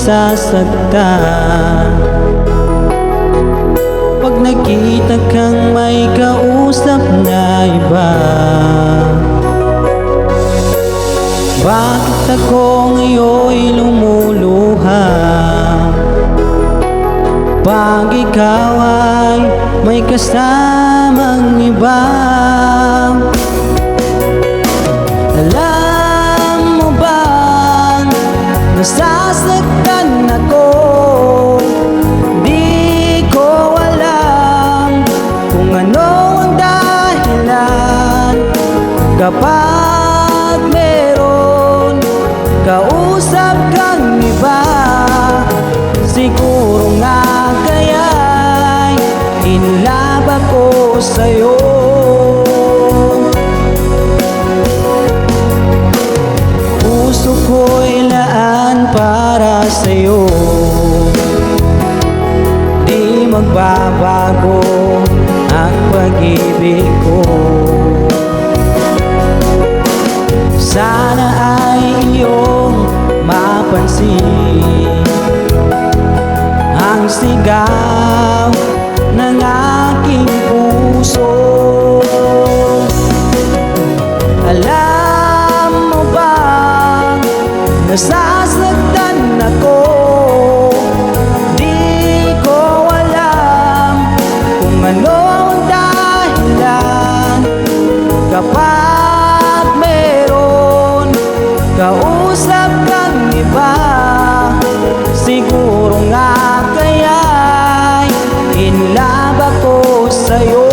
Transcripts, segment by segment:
nasasaktan pag nakita kang may kausap na iba. Bakit ako ngayon'y lumuluha pag ikaw ay may kasamang iba? Alam mo bang nasasaktan ako? Di ko alam kung ano ang dahilan kapag meron kausap kang iba. Siguro nga kaya'y in love ako sa'yo. Puso ko'y laan para sa'yo, di magbabago ang pag-ibig ko. Sana ay iyong mapansin ang sigaw ng aking puso. Alam mo bang nasasaktan ako? Di ko alam kung ano ang dahilan kapag meron kausap kang iba. Siguro nga kaya'y in love ako sa'yo.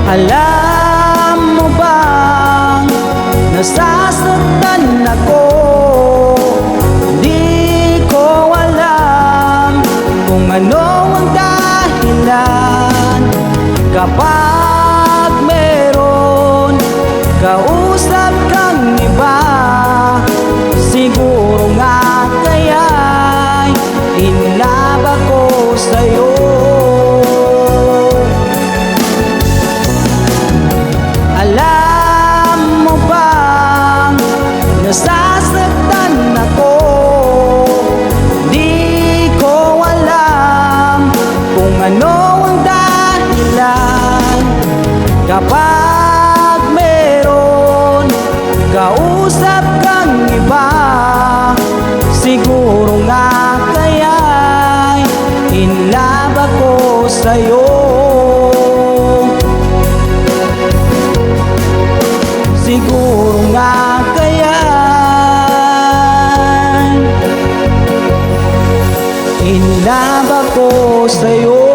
Alam mo bang nasasaktan ako? Di ko alam kung ano ang dahilan kapag meron kausap kang iba. Siguro nga kaya'y in love ako sa'yo. Alam mo bang nasasaktan ako? Di ko alam kung ano ang dahilan kapag meron kausap kang iba. Siguro nga kaya'y in love ako sa'yo. Siguro nga kaya'y in love ako sa'yo.